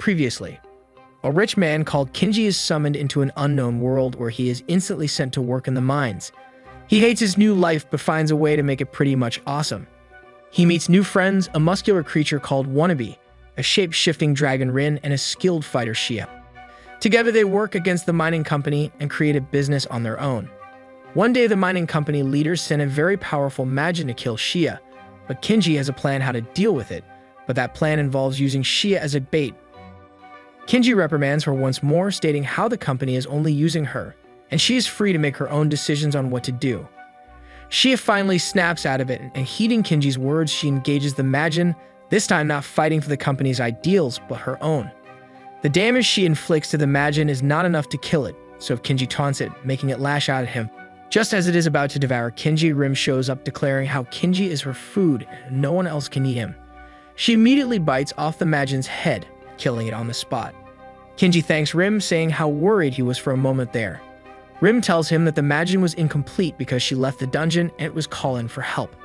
Previously, a rich man called Kinji is summoned into an unknown world where he is instantly sent to work in the mines. He hates his new life but finds a way to make it pretty much awesome. He meets new friends, a muscular creature called Wannabe, a shape-shifting dragon Rin, and a skilled fighter Shia. Together they work against the mining company and create a business on their own. One day the mining company leaders send a very powerful magin to kill Shia, but Kinji has a plan how to deal with it, but that plan involves using Shia as a bait. Kinji reprimands her once more, stating how the company is only using her, and she is free to make her own decisions on what to do. Shia finally snaps out of it, and heeding Kinji's words, she engages the magin, this time not fighting for the company's ideals, but her own. The damage she inflicts to the magin is not enough to kill it, so Kinji taunts it, making it lash out at him. Just as it is about to devour Kinji, Rim shows up declaring how Kinji is her food and no one else can eat him. She immediately bites off the magin's head, killing it on the spot. Kinji thanks Rim, saying how worried he was for a moment there. Rim tells him that the magin was incomplete because she left the dungeon and it was calling for help.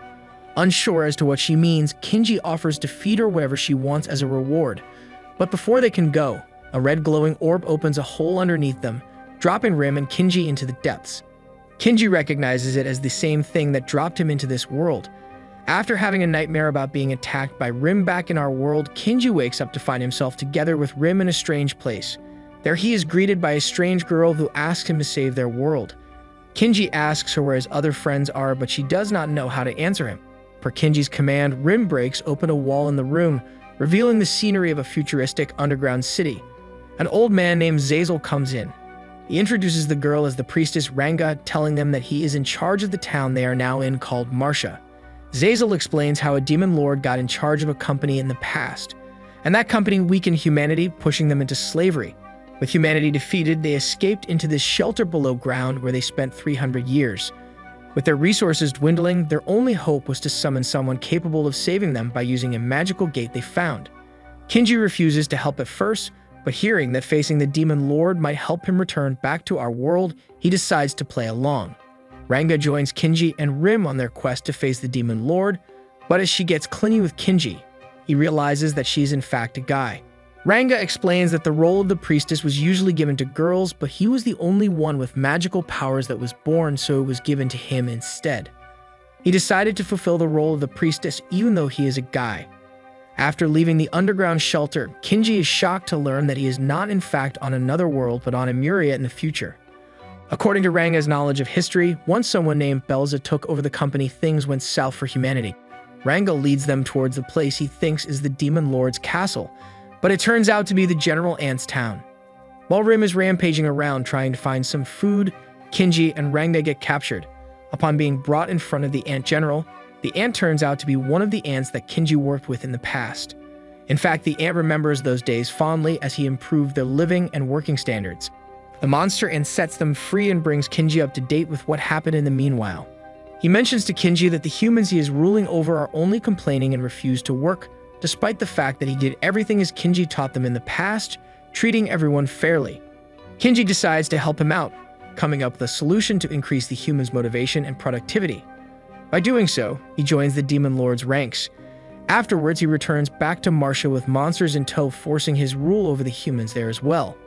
Unsure as to what she means, Kinji offers to feed her whatever she wants as a reward. But before they can go, a red glowing orb opens a hole underneath them, dropping Rim and Kinji into the depths. Kinji recognizes it as the same thing that dropped him into this world. After having a nightmare about being attacked by Rim back in our world, Kinji wakes up to find himself together with Rim in a strange place. There he is greeted by a strange girl who asks him to save their world. Kinji asks her where his other friends are, but she does not know how to answer him. Per Kinji's command, Rim breaks open a wall in the room, revealing the scenery of a futuristic underground city. An old man named Zazel comes in. He introduces the girl as the priestess Ranga, telling them that he is in charge of the town they are now in called Marcia. Zazel explains how a demon lord got in charge of a company in the past, and that company weakened humanity, pushing them into slavery. With humanity defeated, they escaped into this shelter below ground where they spent 300 years. With their resources dwindling, their only hope was to summon someone capable of saving them by using a magical gate they found. Kinji refuses to help at first, but hearing that facing the demon lord might help him return back to our world, he decides to play along. Ranga joins Kinji and Rim on their quest to face the demon lord, but as she gets clingy with Kinji, he realizes that she is in fact a guy. Ranga explains that the role of the priestess was usually given to girls, but he was the only one with magical powers that was born, so it was given to him instead. He decided to fulfill the role of the priestess even though he is a guy. After leaving the underground shelter, Kinji is shocked to learn that he is not in fact on another world but on Emuria in the future. According to Ranga's knowledge of history, once someone named Belza took over the company, things went south for humanity. Ranga leads them towards the place he thinks is the demon lord's castle, but it turns out to be the General Ant's town. While Rim is rampaging around trying to find some food, Kinji and Ranga get captured. Upon being brought in front of the Ant General, the ant turns out to be one of the ants that Kinji worked with in the past. In fact, the ant remembers those days fondly as he improved their living and working standards. The monster ant sets them free and brings Kinji up to date with what happened in the meanwhile. He mentions to Kinji that the humans he is ruling over are only complaining and refuse to work, despite the fact that he did everything as Kinji taught them in the past, treating everyone fairly. Kinji decides to help him out, coming up with a solution to increase the humans' motivation and productivity. By doing so, he joins the demon lord's ranks. Afterwards, he returns back to Marcia with monsters in tow, forcing his rule over the humans there as well.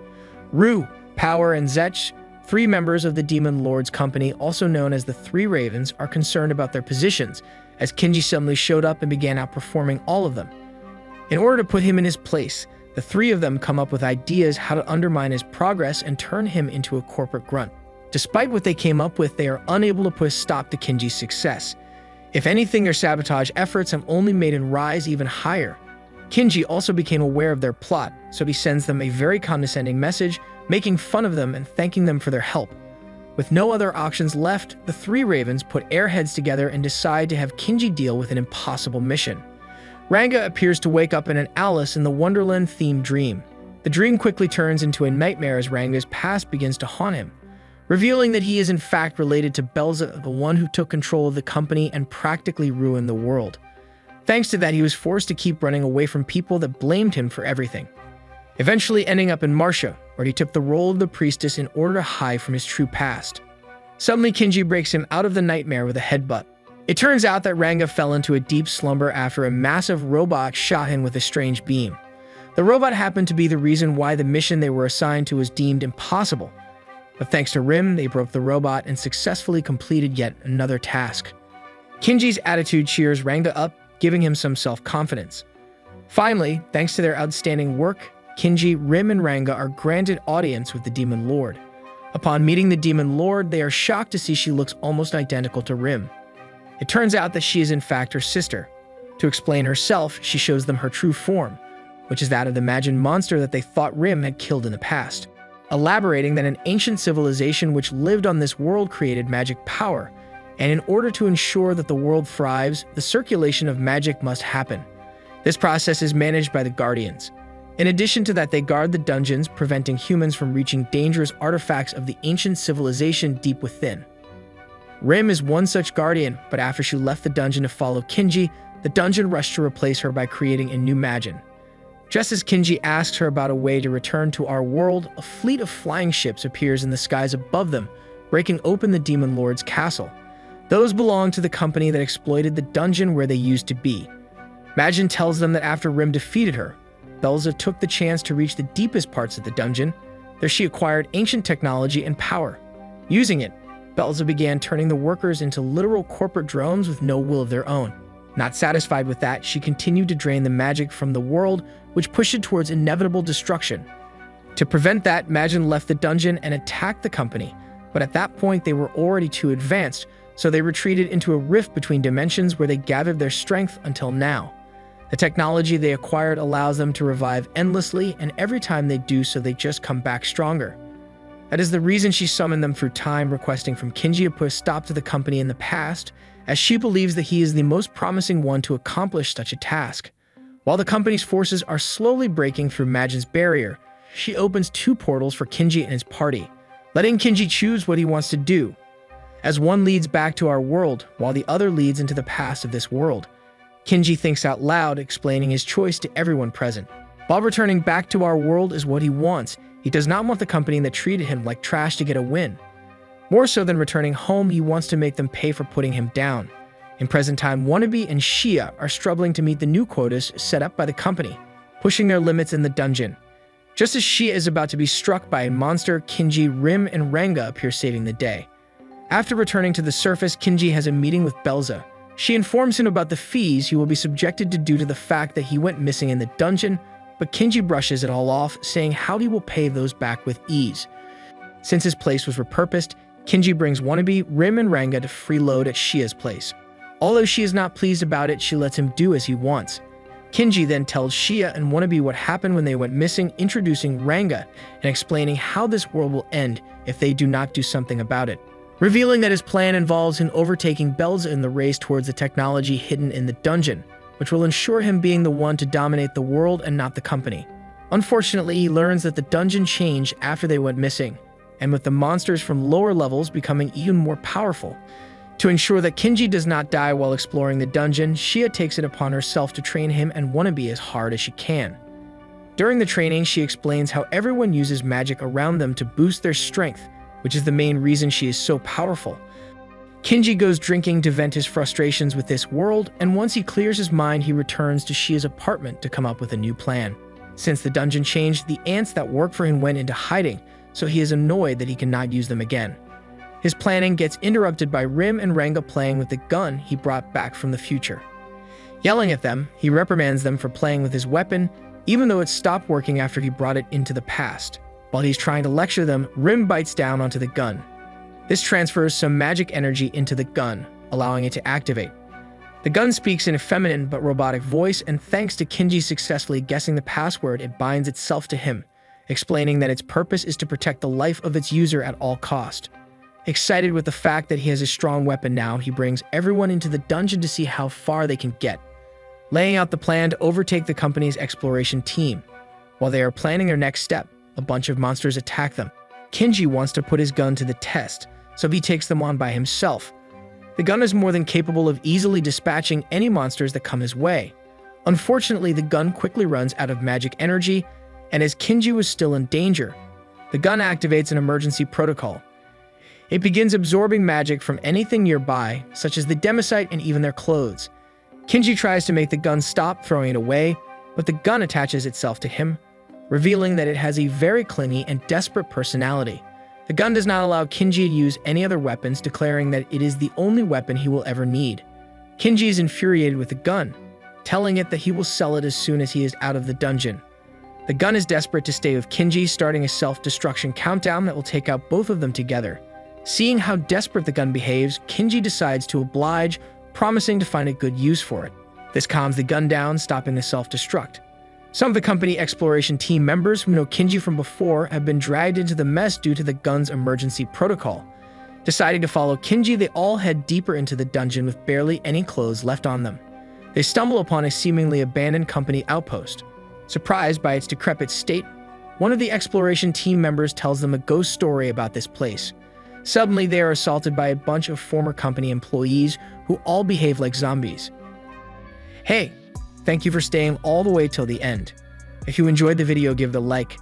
Rue, Power, and Zetch, 3 members of the demon lord's company, also known as the Three Ravens, are concerned about their positions, as Kinji suddenly showed up and began outperforming all of them. In order to put him in his place, the 3 of them come up with ideas how to undermine his progress and turn him into a corporate grunt. Despite what they came up with, they are unable to put a stop to Kinji's success. If anything, their sabotage efforts have only made him rise even higher. Kinji also became aware of their plot, so he sends them a very condescending message, making fun of them and thanking them for their help. With no other options left, the 3 Ravens put airheads together and decide to have Kinji deal with an impossible mission. Ranga appears to wake up in an Alice in the Wonderland-themed dream. The dream quickly turns into a nightmare as Ranga's past begins to haunt him, revealing that he is in fact related to Belza, the one who took control of the company and practically ruined the world. Thanks to that, he was forced to keep running away from people that blamed him for everything, eventually ending up in Marcia, where he took the role of the priestess in order to hide from his true past. Suddenly, Kinji breaks him out of the nightmare with a headbutt. It turns out that Ranga fell into a deep slumber after a massive robot shot him with a strange beam. The robot happened to be the reason why the mission they were assigned to was deemed impossible. But thanks to Rim, they broke the robot and successfully completed yet another task. Kinji's attitude cheers Ranga up, giving him some self-confidence. Finally, thanks to their outstanding work, Kinji, Rim, and Ranga are granted audience with the Demon Lord. Upon meeting the Demon Lord, they are shocked to see she looks almost identical to Rim. It turns out that she is in fact her sister. To explain herself, she shows them her true form, which is that of the magin monster that they thought Rim had killed in the past, elaborating that an ancient civilization which lived on this world created magic power, and in order to ensure that the world thrives, the circulation of magic must happen. This process is managed by the Guardians. In addition to that, they guard the dungeons, preventing humans from reaching dangerous artifacts of the ancient civilization deep within. Rim is one such guardian, but after she left the dungeon to follow Kinji, the dungeon rushed to replace her by creating a new magin. Just as Kinji asks her about a way to return to our world, a fleet of flying ships appears in the skies above them, breaking open the Demon Lord's castle. Those belong to the company that exploited the dungeon where they used to be. Magin tells them that after Rim defeated her, Belza took the chance to reach the deepest parts of the dungeon. There she acquired ancient technology and power. Using it, Belza began turning the workers into literal corporate drones with no will of their own. Not satisfied with that, she continued to drain the magic from the world, which pushed it towards inevitable destruction. To prevent that, Magin left the dungeon and attacked the company, but at that point they were already too advanced, so they retreated into a rift between dimensions where they gathered their strength until now. The technology they acquired allows them to revive endlessly, and every time they do so, they just come back stronger. That is the reason she summoned them through time, requesting from Kinji to put a stop to the company in the past, as she believes that he is the most promising one to accomplish such a task. While the company's forces are slowly breaking through Magin's barrier, she opens two portals for Kinji and his party, letting Kinji choose what he wants to do, as one leads back to our world, while the other leads into the past of this world. Kinji thinks out loud, explaining his choice to everyone present. While returning back to our world is what he wants, he does not want the company that treated him like trash to get a win. More so than returning home, he wants to make them pay for putting him down. In present time, Wannabe and Shia are struggling to meet the new quotas set up by the company, pushing their limits in the dungeon. Just as Shia is about to be struck by a monster, Kinji, Rim, and Ranga appear saving the day. After returning to the surface, Kinji has a meeting with Belza. She informs him about the fees he will be subjected to due to the fact that he went missing in the dungeon, but Kinji brushes it all off, saying how he will pay those back with ease. Since his place was repurposed, Kinji brings Wannabe, Rim, and Ranga to freeload at Shia's place. Although she is not pleased about it, she lets him do as he wants. Kinji then tells Shia and Wannabe what happened when they went missing, introducing Ranga and explaining how this world will end if they do not do something about it, revealing that his plan involves him overtaking Belza in the race towards the technology hidden in the dungeon, which will ensure him being the one to dominate the world and not the company. Unfortunately, he learns that the dungeon changed after they went missing, and with the monsters from lower levels becoming even more powerful. To ensure that Kinji does not die while exploring the dungeon, Shia takes it upon herself to train him and Wannabe as hard as she can. During the training, she explains how everyone uses magic around them to boost their strength, which is the main reason she is so powerful. Kinji goes drinking to vent his frustrations with this world, and once he clears his mind, he returns to Shia's apartment to come up with a new plan. Since the dungeon changed, the ants that worked for him went into hiding, so he is annoyed that he cannot use them again. His planning gets interrupted by Rim and Ranga playing with the gun he brought back from the future. Yelling at them, he reprimands them for playing with his weapon, even though it stopped working after he brought it into the past. While he's trying to lecture them, Rim bites down onto the gun. This transfers some magic energy into the gun, allowing it to activate. The gun speaks in a feminine but robotic voice, and thanks to Kinji successfully guessing the password, it binds itself to him, explaining that its purpose is to protect the life of its user at all cost. Excited with the fact that he has a strong weapon now, he brings everyone into the dungeon to see how far they can get, laying out the plan to overtake the company's exploration team. While they are planning their next step, a bunch of monsters attack them. Kinji wants to put his gun to the test, so he takes them on by himself. The gun is more than capable of easily dispatching any monsters that come his way. Unfortunately, the gun quickly runs out of magic energy, and as Kinji was still in danger, the gun activates an emergency protocol. It begins absorbing magic from anything nearby, such as the democite and even their clothes. Kinji tries to make the gun stop throwing it away, but the gun attaches itself to him, revealing that it has a very clingy and desperate personality. The gun does not allow Kinji to use any other weapons, declaring that it is the only weapon he will ever need. Kinji is infuriated with the gun, telling it that he will sell it as soon as he is out of the dungeon. The gun is desperate to stay with Kinji, starting a self-destruction countdown that will take out both of them together. Seeing how desperate the gun behaves, Kinji decides to oblige, promising to find a good use for it. This calms the gun down, stopping the self-destruct. Some of the company exploration team members who know Kinji from before have been dragged into the mess due to the gun's emergency protocol. Deciding to follow Kinji, they all head deeper into the dungeon with barely any clothes left on them. They stumble upon a seemingly abandoned company outpost. Surprised by its decrepit state, one of the exploration team members tells them a ghost story about this place. Suddenly, they are assaulted by a bunch of former company employees who all behave like zombies. Hey, thank you for staying all the way till the end. If you enjoyed the video, give it a like.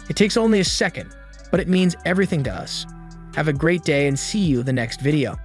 It takes only a second, but it means everything to us. Have a great day and see you in the next video.